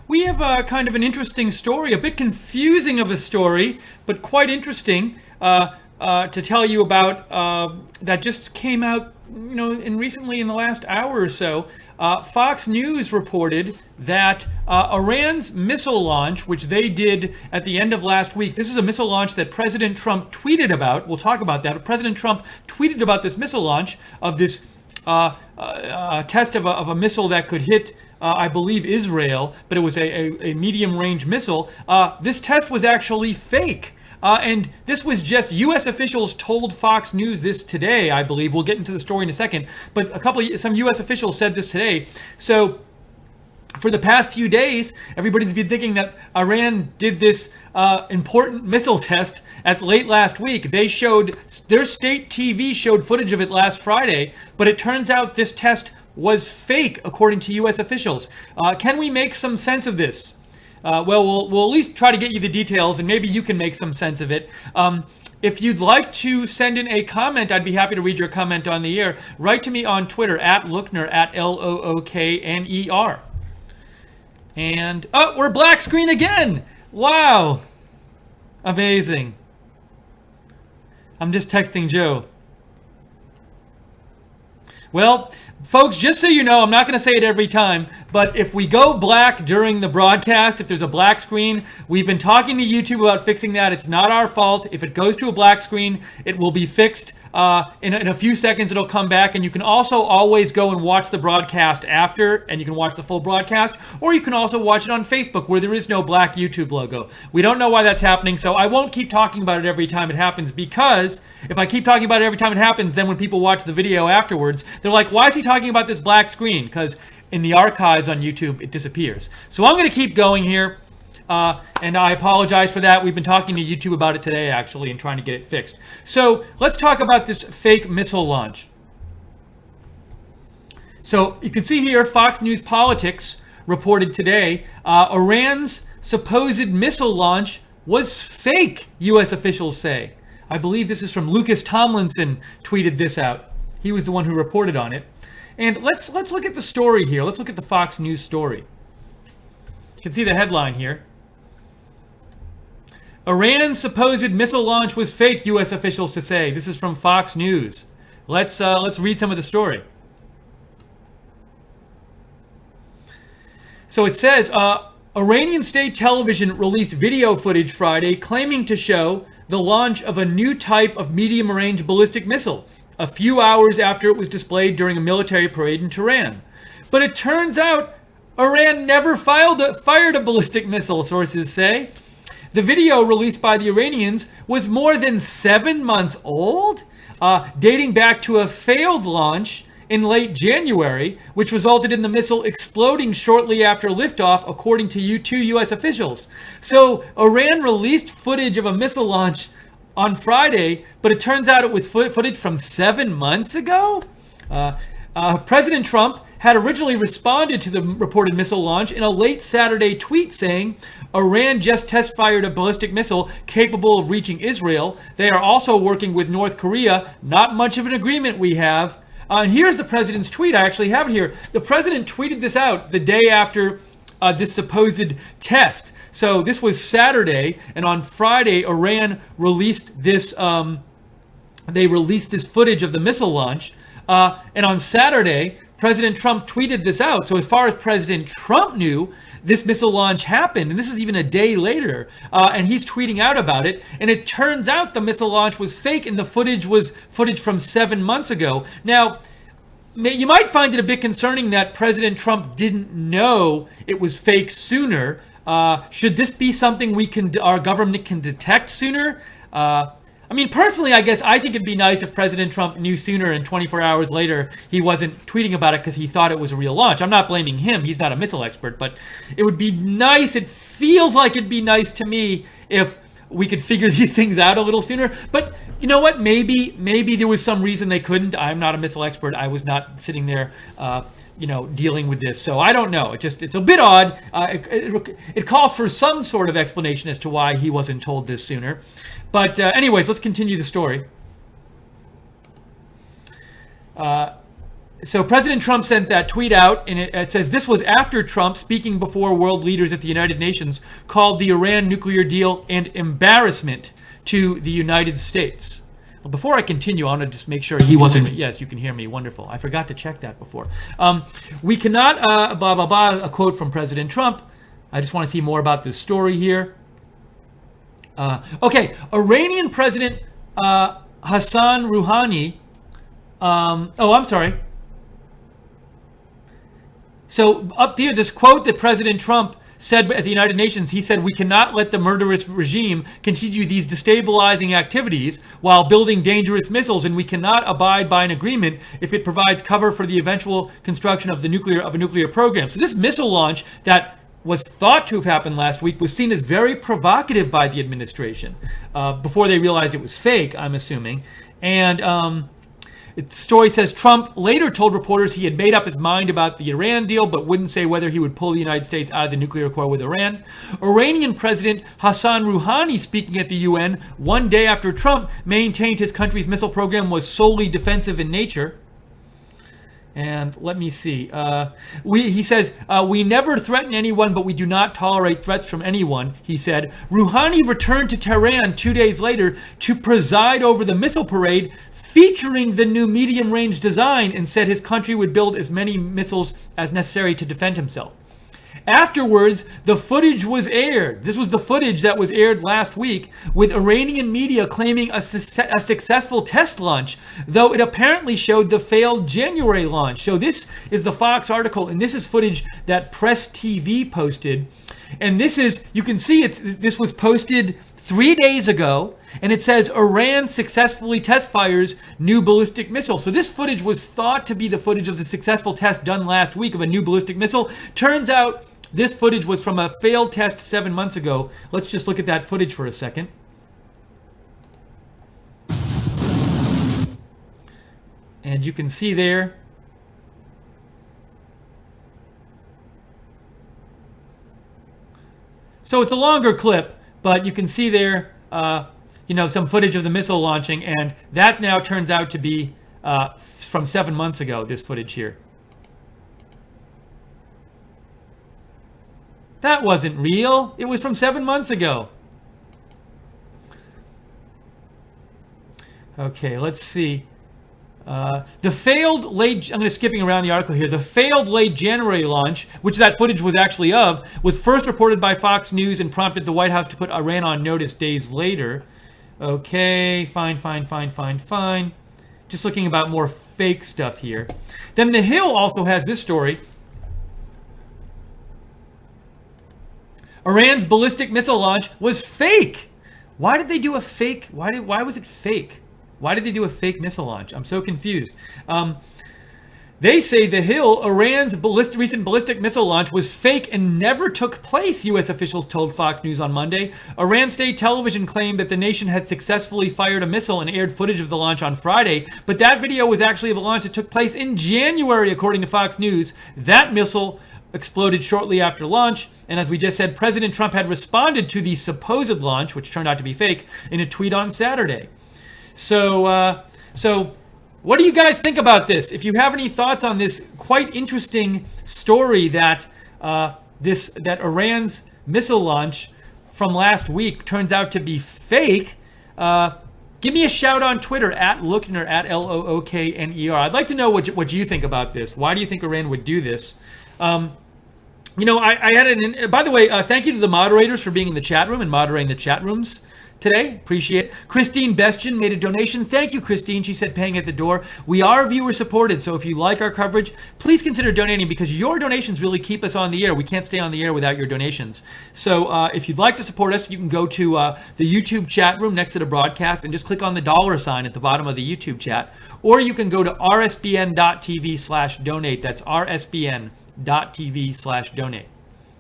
We have kind of an interesting story, a bit confusing of a story, but quite interesting to tell you about that just came out, recently in the last hour or so. Fox News reported that Iran's missile launch, which they did at the end of last week, this is a missile launch that President Trump tweeted about. We'll talk about that. But President Trump tweeted about this missile launch of this test of a missile that could hit, I believe, Israel, but it was a medium-range missile. This test was actually fake. And this was just U.S. officials told Fox News this today, I believe. We'll get into the story in a second. But some U.S. officials said this today. So for the past few days, everybody's been thinking that Iran did this important missile test at late last week. Their state TV showed footage of it last Friday, but it turns out this test was fake, according to U.S. officials. Can we make some sense of this? Well, we'll at least try to get you the details, and maybe you can make some sense of it. If you'd like to send in a comment, I'd be happy to read your comment on the air. Write to me on Twitter, @Lookner, @LOOKNER. And, we're black screen again! Wow! Amazing. I'm just texting Joe. Well, folks, just so you know, I'm not going to say it every time, but if we go black during the broadcast, if there's a black screen, we've been talking to YouTube about fixing that. It's not our fault. If it goes to a black screen, it will be fixed. In a few seconds, it'll come back, and you can also always go and watch the broadcast after, and you can watch the full broadcast, or you can also watch it on Facebook, where there is no black YouTube logo. We don't know why that's happening, so I won't keep talking about it every time it happens, because if I keep talking about it every time it happens, then when people watch the video afterwards, they're like, why is he talking about this black screen? Because in the archives on YouTube, it disappears. So I'm going to keep going here. And I apologize for that. We've been talking to YouTube about it today, actually, and trying to get it fixed. So let's talk about this fake missile launch. So you can see here, Fox News Politics reported today, Iran's supposed missile launch was fake, U.S. officials say. I believe this is from Lucas Tomlinson tweeted this out. He was the one who reported on it. And let's look at the story here. Let's look at the Fox News story. You can see the headline here. Iran's supposed missile launch was fake, U.S. officials to say. This is from Fox News. Let's read some of the story. So it says, Iranian state television released video footage Friday claiming to show the launch of a new type of medium-range ballistic missile a few hours after it was displayed during a military parade in Tehran. But it turns out Iran never fired a ballistic missile, sources say. The video released by the Iranians was more than 7 months old, dating back to a failed launch in late January, which resulted in the missile exploding shortly after liftoff, according to two U.S. officials. So Iran released footage of a missile launch on Friday, but it turns out it was footage from 7 months ago? President Trump had originally responded to the reported missile launch in a late Saturday tweet saying, Iran just test-fired a ballistic missile capable of reaching Israel. They are also working with North Korea. Not much of an agreement we have. And here's the president's tweet. I actually have it here. The president tweeted this out the day after this supposed test. So this was Saturday, and on Friday, Iran released this. They released this footage of the missile launch, and on Saturday, President Trump tweeted this out. So as far as President Trump knew, this missile launch happened, and this is even a day later, and he's tweeting out about it. And it turns out the missile launch was fake, and the footage was footage from 7 months ago. Now, you might find it a bit concerning that President Trump didn't know it was fake sooner. Should this be something our government can detect sooner? I mean, personally, I guess I think it'd be nice if President Trump knew sooner and 24 hours later he wasn't tweeting about it because he thought it was a real launch. I'm not blaming him. He's not a missile expert, but it would be nice. It feels like it'd be nice to me if we could figure these things out a little sooner. But you know what? Maybe there was some reason they couldn't. I'm not a missile expert. I was not sitting there dealing with this. So I don't know. It's a bit odd. It calls for some sort of explanation as to why he wasn't told this sooner. But anyways, let's continue the story. So President Trump sent that tweet out, and it says this was after Trump, speaking before world leaders at the United Nations, called the Iran nuclear deal an embarrassment to the United States. Well, before I continue, I want to just make sure he wasn't. Yes, you can hear me. Wonderful. I forgot to check that before. We cannot, blah, blah, blah, a quote from President Trump. I just want to see more about this story here. Okay, Iranian President Hassan Rouhani. I'm sorry. So up here, this quote that President Trump said at the United Nations, he said, "We cannot let the murderous regime continue these destabilizing activities while building dangerous missiles, and we cannot abide by an agreement if it provides cover for the eventual construction of a nuclear program." So this missile launch that was thought to have happened last week was seen as very provocative by the administration before they realized it was fake, I'm assuming. And the story says Trump later told reporters he had made up his mind about the Iran deal, but wouldn't say whether he would pull the United States out of the nuclear accord with Iran. Iranian President Hassan Rouhani, speaking at the UN one day after Trump, maintained his country's missile program was solely defensive in nature. And let me see. He says, "We never threaten anyone, but we do not tolerate threats from anyone," he said. Rouhani returned to Tehran 2 days later to preside over the missile parade featuring the new medium-range design, and said his country would build as many missiles as necessary to defend himself. Afterwards, the footage was aired. This was the footage that was aired last week, with Iranian media claiming a successful test launch, though it apparently showed the failed January launch. So this is the Fox article, and this is footage that Press TV posted. And this is, you can see this was posted 3 days ago, and it says Iran successfully test fires new ballistic missile. So this footage was thought to be the footage of the successful test done last week of a new ballistic missile. Turns out this footage was from a failed test 7 months ago. Let's just look at that footage for a second. And you can see there. So it's a longer clip, but you can see there, some footage of the missile launching, and that now turns out to be from 7 months ago, this footage here. That wasn't real. It was from 7 months ago. Okay, let's see. The failed late, I'm skipping around the article here. The failed late January launch, which that footage was actually of, was first reported by Fox News and prompted the White House to put Iran on notice days later. Okay, fine. Just looking about more fake stuff here. Then The Hill also has this story. Iran's ballistic missile launch was fake. Why did they do a fake? Why was it fake? Why did they do a fake missile launch? I'm so confused. They say The Hill, Iran's recent ballistic missile launch was fake and never took place, U.S. officials told Fox News on Monday. Iran state television claimed that the nation had successfully fired a missile and aired footage of the launch on Friday, but that video was actually of a launch that took place in January, according to Fox News. That missile exploded shortly after launch, and as we just said, President Trump had responded to the supposed launch, which turned out to be fake, in a tweet on Saturday. So what do you guys think about this? If you have any thoughts on this quite interesting story that that Iran's missile launch from last week turns out to be fake, give me a shout on Twitter at Lookner, at Lookner. I'd like to know what you think about this. Why do you think Iran would do this? I had by the way, thank you to the moderators for being in the chat room and moderating the chat rooms today. Appreciate it. Christine Bestian made a donation. Thank you, Christine. She said paying at the door. We are viewer supported, so if you like our coverage, please consider donating, because your donations really keep us on the air. We can't stay on the air without your donations. So if you'd like to support us, you can go to the YouTube chat room next to the broadcast and just click on the $sign at the bottom of the YouTube chat. Or you can go to rsbn.tv/donate. That's rsbn.tv/donate.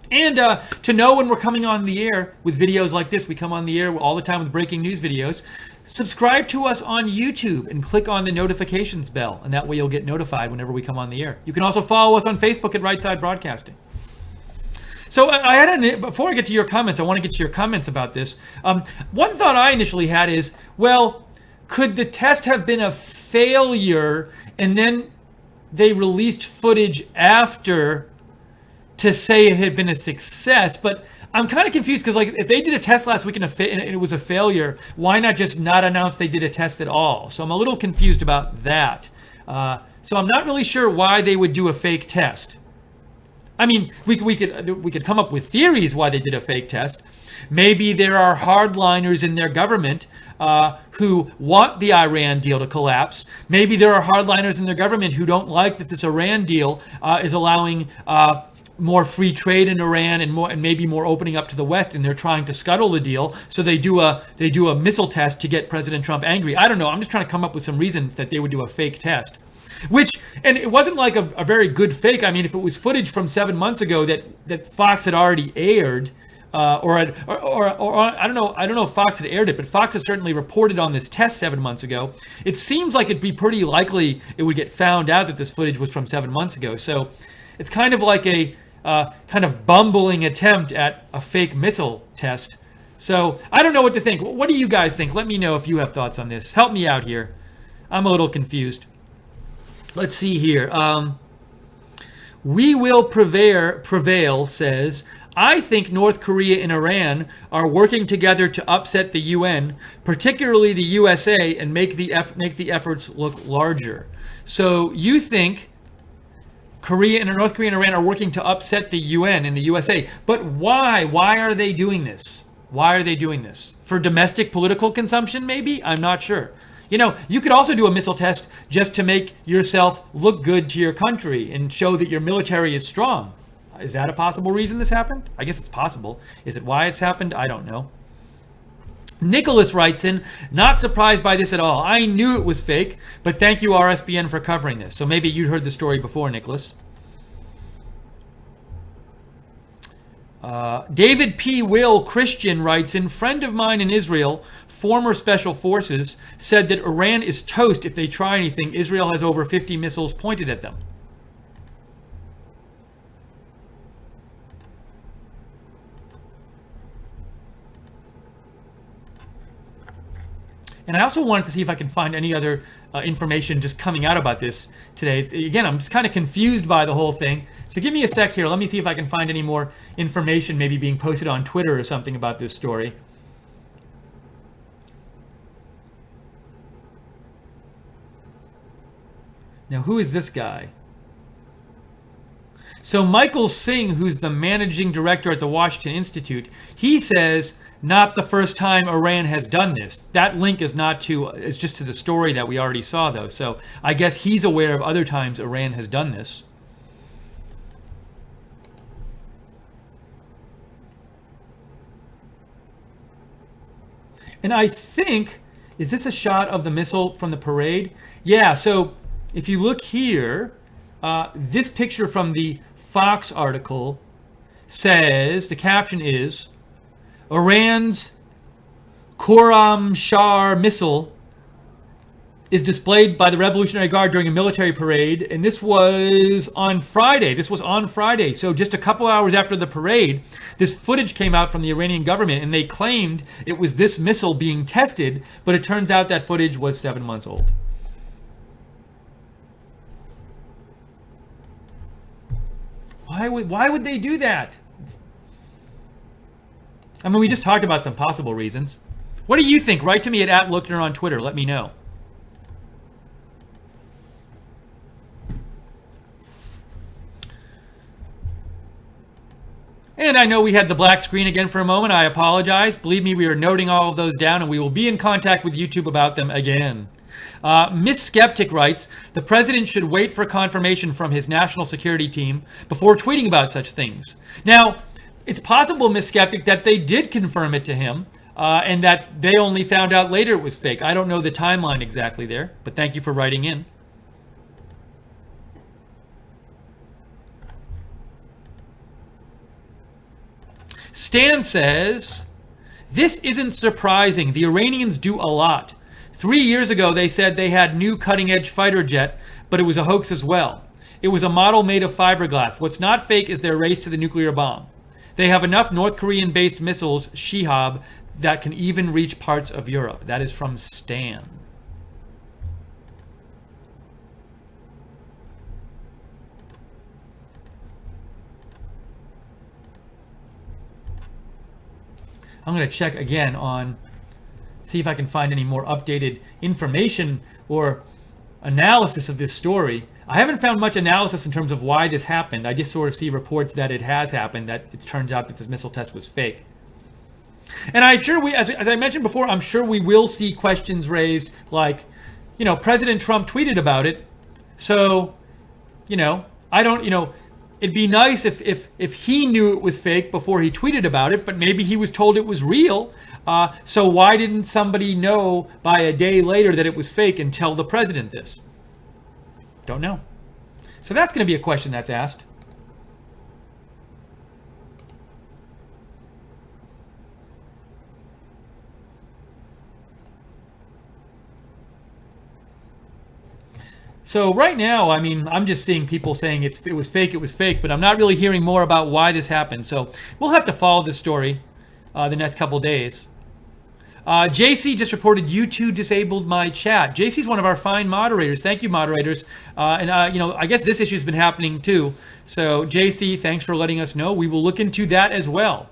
And to know when we're coming on the air with videos like this, we come on the air all the time with breaking news videos. Subscribe to us on YouTube and click on the notifications bell, and that way you'll get notified whenever we come on the air. You can also follow us on Facebook at Right Side Broadcasting. So before I get to your comments, I want to get to your comments about this. One thought I initially had is, well, could the test have been a failure, and then they released footage after to say it had been a success, but I'm kind of confused because, like, if they did a test last week and it was a failure, why not just not announce they did a test at all? So I'm a little confused about that. So I'm not really sure why they would do a fake test. I mean, we could come up with theories why they did a fake test. Maybe there are hardliners in their government who want the Iran deal to collapse. Maybe there are hardliners in their government who don't like that this Iran deal is allowing more free trade in Iran and maybe more opening up to the West, and they're trying to scuttle the deal. So they do a missile test to get President Trump angry. I don't know. I'm just trying to come up with some reason that they would do a fake test. And it wasn't like a very good fake. I mean, if it was footage from 7 months ago that Fox had already aired, or I don't know if Fox had aired it, but Fox has certainly reported on this test 7 months ago. It seems like it'd be pretty likely it would get found out that this footage was from 7 months ago. So it's kind of like a kind of bumbling attempt at a fake missile test. So I don't know what to think. What do you guys think? Let me know if you have thoughts on this. Help me out here. I'm a little confused. Let's see here. We Will Prevail says, I think North Korea and Iran are working together to upset the UN, particularly the USA, and make the efforts look larger. So you think North Korea and Iran are working to upset the UN and the USA. But why? Why are they doing this? Why are they doing this? For domestic political consumption, maybe? I'm not sure. You know, you could also do a missile test just to make yourself look good to your country and show that your military is strong. Is that a possible reason this happened? I guess it's possible. Is it why it's happened? I don't know. Nicholas writes in, not surprised by this at all. I knew it was fake, but thank you RSBN for covering this. So maybe you'd heard the story before, Nicholas. David P. Will Christian writes in, friend of mine in Israel, former special forces, said that Iran is toast if they try anything. Israel has over 50 missiles pointed at them. And I also wanted to see if I can find any other information just coming out about this today. Again, I'm just kind of confused by the whole thing. So give me a sec here. Let me see if I can find any more information maybe being posted on Twitter or something about this story. Now, who is this guy? So Michael Singh, who's the managing director at the Washington Institute, he says, not the first time Iran has done this. That link is it's just to the story that we already saw, though. So I guess he's aware of other times Iran has done this. And I think, is this a shot of the missile from the parade? Yeah, so if you look here, this picture from the Fox article says, the caption is, Iran's Khorramshahr missile is displayed by the Revolutionary Guard during a military parade, and this was on Friday. So just a couple hours after the parade, this footage came out from the Iranian government, and they claimed it was this missile being tested, but it turns out that footage was 7 months old. Why would they do that? I mean, we just talked about some possible reasons. What do you think? Write to me at @Lookner on Twitter. Let me know. And I know we had the black screen again for a moment. I apologize. Believe me, we are noting all of those down, and we will be in contact with YouTube about them again. Miss Skeptic writes, the president should wait for confirmation from his national security team before tweeting about such things. Now, it's possible, Miss Skeptic, that they did confirm it to him and that they only found out later it was fake. I don't know the timeline exactly there, but thank you for writing in. Stan says, this isn't surprising. The Iranians do a lot. 3 years ago, they said they had new cutting-edge fighter jet, but it was a hoax as well. It was a model made of fiberglass. What's not fake is their race to the nuclear bomb. They have enough North Korean-based missiles, Shihab, that can even reach parts of Europe. That is from Stan. I'm going to check again see if I can find any more updated information or analysis of this story. I haven't found much analysis in terms of why this happened. I just sort of see reports that it has happened, that it turns out that this missile test was fake. And I'm sure as I mentioned before, I'm sure we will see questions raised like, President Trump tweeted about it. So, it'd be nice if he knew it was fake before he tweeted about it, but maybe he was told it was real. So why didn't somebody know by a day later that it was fake and tell the president this? Don't know. So that's going to be a question that's asked. So right now, I'm just seeing people saying it was fake, but I'm not really hearing more about why this happened. So we'll have to follow this story the next couple days. JC just reported YouTube disabled my chat. JC's one of our fine moderators. Thank you, moderators. I guess this issue has been happening too. So JC, thanks for letting us know. We will look into that as well.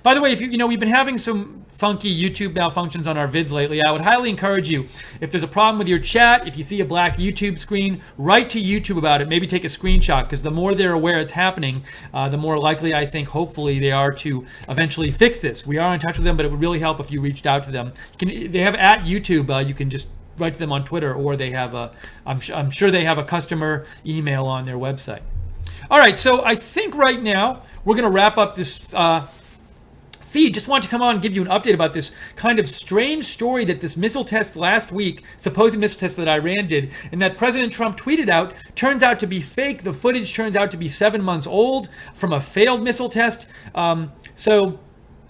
By the way, if we've been having some funky YouTube malfunctions on our vids lately. I would highly encourage you, if there's a problem with your chat, if you see a black YouTube screen, write to YouTube about it. Maybe take a screenshot, because the more they're aware it's happening, the more likely I think, hopefully, they are to eventually fix this. We are in touch with them, but it would really help if you reached out to them. They have at YouTube. You can just write to them on Twitter, or they have I'm sure they have a customer email on their website. All right, so I think right now we're going to wrap up this feed. Just want to come on and give you an update about this kind of strange story that this missile test last week, supposed missile test that Iran did, and that President Trump tweeted out, turns out to be fake. The footage turns out to be 7 months old from a failed missile test.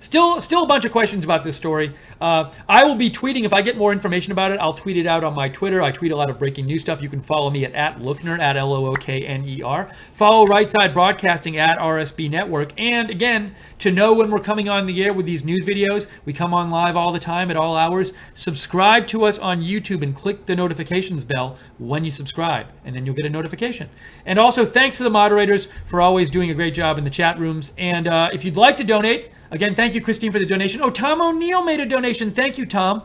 Still a bunch of questions about this story. I will be tweeting. If I get more information about it, I'll tweet it out on my Twitter. I tweet a lot of breaking news stuff. You can follow me at Lookner, at Lookner. Follow Right Side Broadcasting at RSB Network. And again, to know when we're coming on the air with these news videos, we come on live all the time at all hours. Subscribe to us on YouTube and click the notifications bell when you subscribe, and then you'll get a notification. And also, thanks to the moderators for always doing a great job in the chat rooms. And if you'd like to donate, again, thank you, Christine, for the donation. Oh, Tom O'Neill made a donation. Thank you, Tom.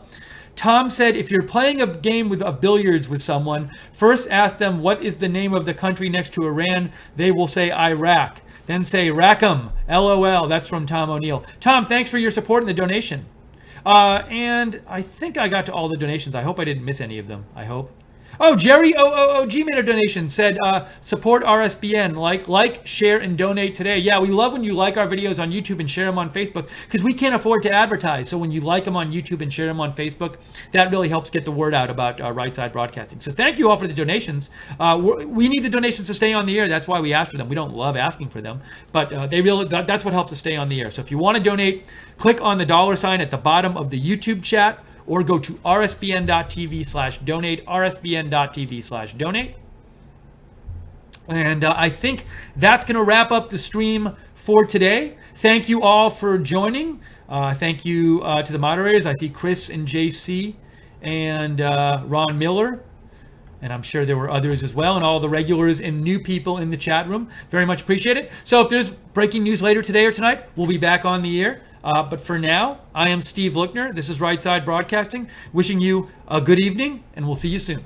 Tom said, if you're playing a game of billiards with someone, first ask them what is the name of the country next to Iran. They will say Iraq. Then say Rackham. LOL. That's from Tom O'Neill. Tom, thanks for your support and the donation. And I think I got to all the donations. I hope I didn't miss any of them. I hope. Oh, Jerry OOOG made a donation, said support RSBN, like, share, and donate today. Yeah, we love when you like our videos on YouTube and share them on Facebook, because we can't afford to advertise. So when you like them on YouTube and share them on Facebook, that really helps get the word out about Right Side Broadcasting. So thank you all for the donations. We need the donations to stay on the air. That's why we ask for them. We don't love asking for them, but that's what helps us stay on the air. So if you want to donate, click on the $ at the bottom of the YouTube chat, or go to rsbn.tv/donate, rsbn.tv/donate. And I think that's going to wrap up the stream for today. Thank you all for joining. Thank you to the moderators. I see Chris and JC and Ron Miller. And I'm sure there were others as well, and all the regulars and new people in the chat room. Very much appreciate it. So if there's breaking news later today or tonight, we'll be back on the air. But for now, I am Steve Lookner. This is Right Side Broadcasting, wishing you a good evening, and we'll see you soon.